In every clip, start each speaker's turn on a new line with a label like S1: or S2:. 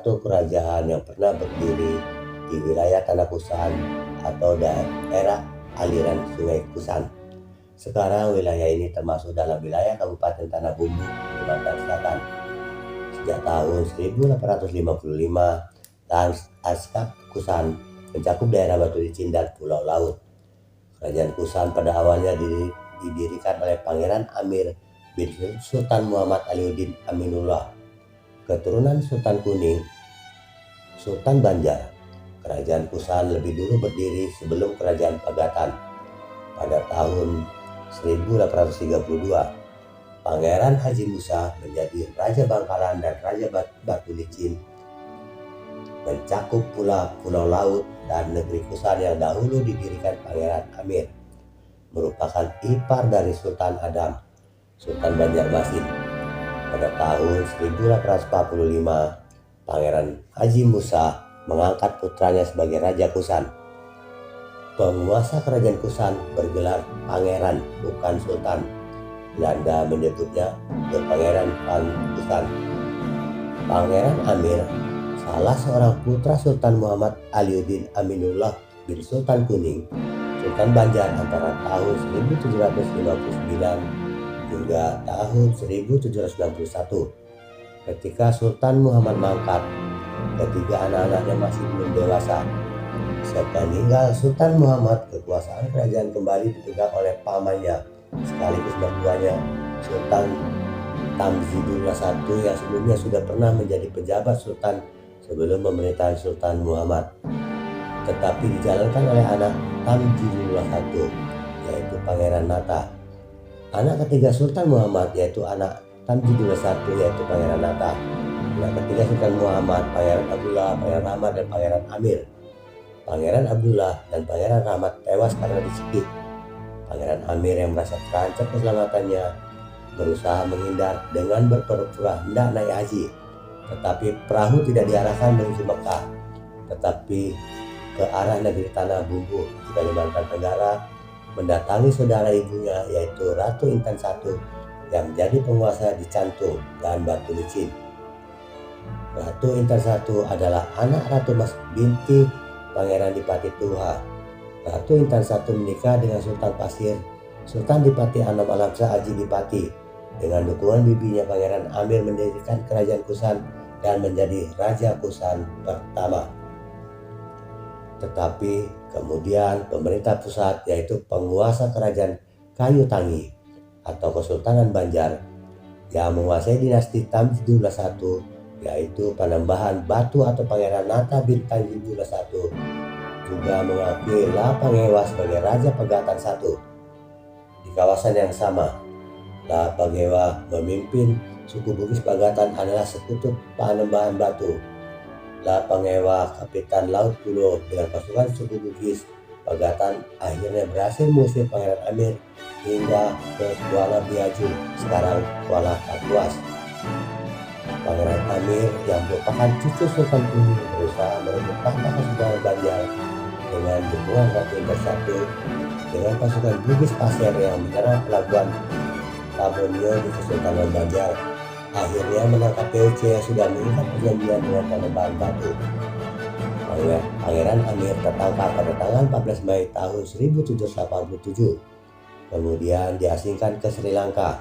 S1: satu kerajaan yang pernah berdiri di wilayah Tanah Kusan atau daerah aliran Sungai Kusan. Sekarang wilayah ini termasuk dalam wilayah Kabupaten Tanah Bumbu, Kalimantan Selatan. Sejak tahun 1855, Lanskap Kusan mencakup daerah Batu Licin dan Pulau Laut. Kerajaan Kusan pada awalnya didirikan oleh Pangeran Amir bin Sultan Muhammad Aliuddin Aminullah, keturunan Sultan Kuning, Sultan Banjar. Kerajaan Kusan lebih dulu berdiri sebelum Kerajaan Pagatan. Pada tahun 1832, Pangeran Haji Musa menjadi Raja Bangkalan dan Raja Batu Licin, mencakup pula Pulau Laut dan negeri Kusan yang dahulu didirikan Pangeran Amir, merupakan ipar dari Sultan Adam, Sultan Banjarmasin. Pada tahun 1845, Pangeran Haji Musa mengangkat putranya sebagai Raja Kusan. Penguasa kerajaan Kusan bergelar Pangeran, bukan Sultan. Belanda menyebutnya Pangeran Van Kusan. Pangeran Amir, salah seorang putra Sultan Muhammad Aliuddin Aminullah bin Sultan Kuning, Sultan Banjar antara tahun 1759 hingga tahun 1791. Ketika Sultan Muhammad mangkat, ketiga anak-anaknya masih belum dewasa. Sepeninggal Sultan Muhammad, kekuasaan kerajaan kembali dipegang oleh pamannya sekaligus mertuanya, Sultan Tamzidullah I, yang sebelumnya sudah pernah menjadi pejabat sultan sebelum pemerintahan Sultan Muhammad, tetapi dijalankan oleh anak Tamzidullah I, yaitu Pangeran Nata. Anak ketiga Sultan Muhammad yaitu anak Tamzidullah I, yaitu Pangeran Nata. Anak ketiga Sultan Muhammad, Pangeran Abdullah, Pangeran Rahmat, dan Pangeran Amir. Pangeran Abdullah dan Pangeran Rahmat tewas karena dicekik. Pangeran Amir yang merasa terancam keselamatannya berusaha menghindar dengan berpura-pura hendak naik haji, tetapi perahu tidak diarahkan menuju Mekah, tetapi ke arah negeri Tanah Bumbu di Kalimantan Tenggara, mendatangi saudara ibunya yaitu Ratu Intan I yang menjadi penguasa di Cantung dan Batu Licin. Ratu Intan I adalah anak Ratu Mas binti Pangeran Dipati Tuha. Ratu Intan I menikah dengan Sultan Pasir, Sultan Dipati Anom Alamsyah Haji Dipati. Dengan dukungan bibinya, Pangeran Amir mendirikan kerajaan Kusan dan menjadi Raja Kusan pertama. Tetapi kemudian pemerintah pusat, yaitu penguasa kerajaan Kayu Tangi atau Kesultanan Banjar, yang menguasai dinasti Tamzidullah I, yaitu Panembahan Batu atau Pangeran Nata bin Tamzidullah I, juga mengakui La Pangewa sebagai Raja Pagatan I. Di kawasan yang sama, La Pangewa memimpin suku Bugis Pagatan adalah sekutu Panembahan Batu. La Pangewa, kapitan laut Pulo dengan pasukan suku Bugis Pagatan, akhirnya berhasil mengusir Pangeran Amir hingga ke Kuala Biaju, sekarang Kuala Kapuas. Pangeran Amir yang merupakan cucu Sultan Kuning berusaha merebut tahta Kesultanan Banjar dengan dukungan Ratu Intan I dengan pasukan Bugis Pasir yang menyerang pelabuhan Tabonio di Kesultanan Banjar. Akhirnya menangkap POC yang sudah mengikat perjanjian dengan Panembahan Batu. Pangeran Amir tertangkap pada tanggal 14 Mei tahun 1787, kemudian diasingkan ke Sri Lanka.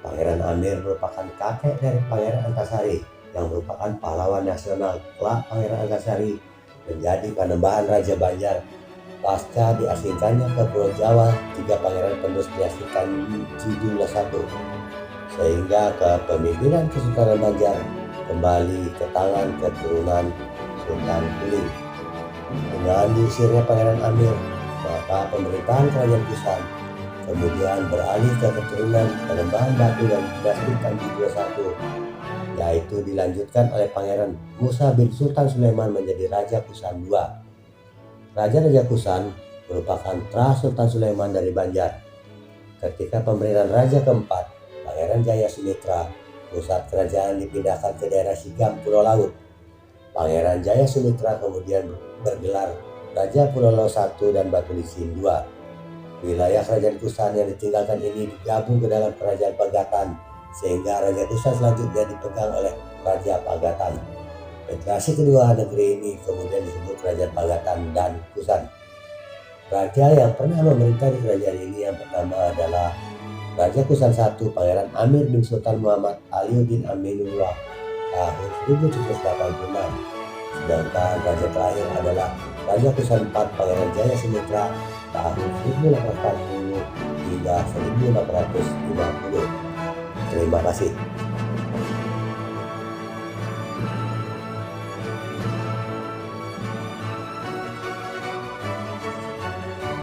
S1: Pangeran Amir merupakan kakek dari Pangeran Antasari yang merupakan pahlawan nasional. Kelak Pangeran Antasari menjadi Panembahan Raja Banjar pasca diasingkannya ke Pulau Jawa. Tiga pangeran penerus diasingkan Tamzidullah I, sehingga kepemimpinan Kesultanan Banjar kembali ke tangan keturunan Sultan Kuning. Dengan diusirnya Pangeran Amir, maka pemerintahan kerajaan Kusan kemudian beralih ke keturunan Panembahan Batu dan dinasti Tamzidullah I, yaitu dilanjutkan oleh Pangeran Musa bin Sultan Sulaiman menjadi Raja Kusan II. Raja-Raja Kusan merupakan pra Sultan Sulaiman dari Banjar. Ketika pemerintahan Raja keempat, Pangeran Jaya Sumitra, pusat kerajaan dipindahkan ke daerah Sigam, Pulau Laut. Pangeran Jaya Sumitra kemudian bergelar Raja Pulau Laut I dan Batu Licin II. Wilayah kerajaan Kusan yang ditinggalkan ini digabung ke dalam kerajaan Pagatan, sehingga Raja Kusan selanjutnya dipegang oleh Raja Pagatan. Generasi kedua negeri ini kemudian disebut Kerajaan Bagatan dan Kusan. Raja yang pernah memerintah di kerajaan ini yang pertama adalah Raja Kusan I, Pangeran Amir bin Sultan Muhammad Aliuddin Aminullah tahun 1786. Sedangkan raja terakhir adalah Raja Kusan IV, Pangeran Jaya Sumitera tahun 1840 hingga 1850. Terima kasih.